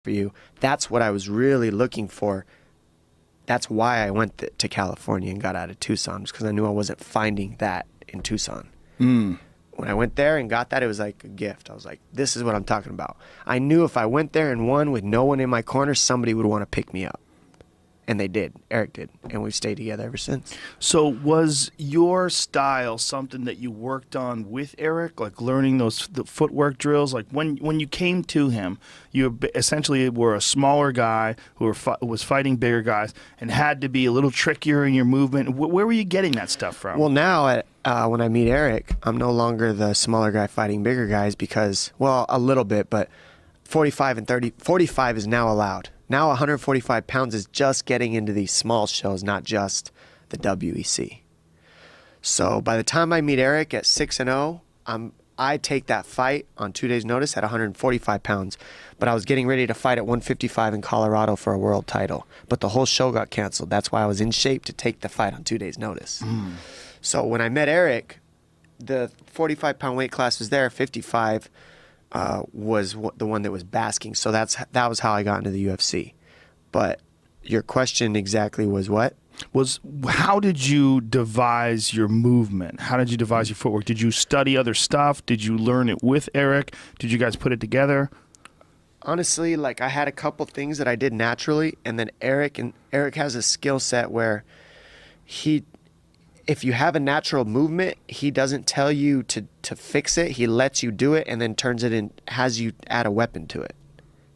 for you. That's what I was really looking for. That's why I went to California and got out of Tucson, because I knew I wasn't finding that in Tucson. When I went there and got that, it was like a gift. I was like, this is what I'm talking about. I knew if I went there and won with no one in my corner, somebody would want to pick me up. And they did. Eric did. And we've stayed together ever since. So was your style something that you worked on with Eric, like learning the footwork drills? Like when you came to him, you essentially were a smaller guy who was fighting bigger guys and had to be a little trickier in your movement. Where were you getting that stuff from? Well, now when I meet Eric, I'm no longer the smaller guy fighting bigger guys because, well, a little bit, but 45 is now allowed. Now 145 pounds is just getting into these small shows, not just the WEC. So by the time I meet Eric at 6-0, I take that fight on 2 days' notice at 145 pounds. But I was getting ready to fight at 155 in Colorado for a world title. But the whole show got canceled. That's why I was in shape to take the fight on 2 days' notice. So when I met Eric, the 45-pound weight class was there, 55 was the one that was basking. So that was how I got into the UFC. But your question exactly was what? How did you devise your movement? How did you devise your footwork? Did you study other stuff? Did you learn it with Eric? Did you guys put it together? Honestly, like I had a couple things that I did naturally, and then Eric has a skill set where if you have a natural movement, he doesn't tell you to fix it. He lets you do it and then turns it in, has you add a weapon to it.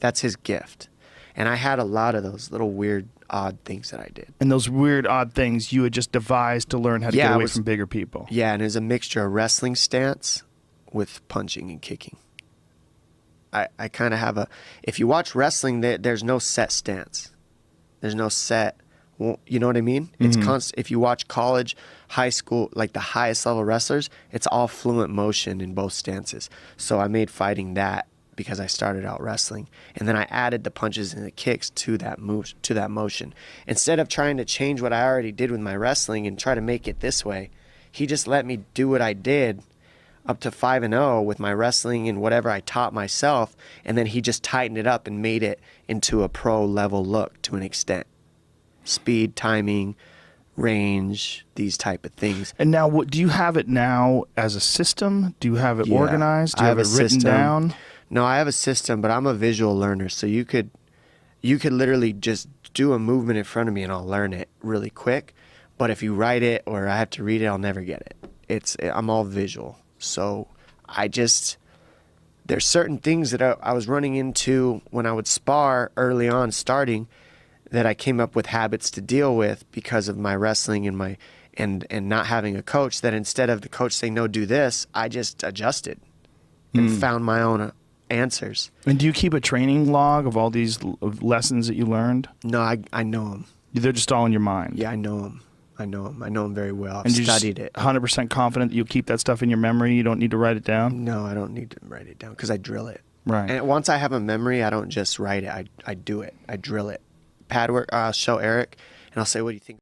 That's his gift. And I had a lot of those little weird, odd things that I did. And those weird, odd things you had just devised to learn how to get away from bigger people. Yeah, and it was a mixture of wrestling stance with punching and kicking. I kind of have if you watch wrestling, there's no set stance. There's no set. You know what I mean? It's constant. If you watch college, high school, like the highest level wrestlers, it's all fluent motion in both stances. So I made fighting that because I started out wrestling, and then I added the punches and the kicks to that motion. Instead of trying to change what I already did with my wrestling and try to make it this way, he just let me do what I did up to 5-0 with my wrestling and whatever I taught myself, and then he just tightened it up and made it into a pro level look to an extent. Speed, timing, range, these type of things. And now, do you have it now as a system? Do you have it organized? Do you have it written down? No, I have a system, but I'm a visual learner, so you could literally just do a movement in front of me and I'll learn it really quick. But if you write it or I have to read it, I'll never get it. I'm all visual. So there's certain things that I was running into when I would spar early on starting that I came up with habits to deal with because of my wrestling and not having a coach, that instead of the coach saying, no, do this, I just adjusted and found my own answers. And do you keep a training log of all these lessons that you learned? No, I know them. They're just all in your mind? Yeah, I know them. I know them very well. I've studied it. 100% confident that you'll keep that stuff in your memory? You don't need to write it down? No, I don't need to write it down because I drill it. Right. And once I have a memory, I don't just write it. I do it. I drill it. Pad work, I'll show Eric, and I'll say, what do you think?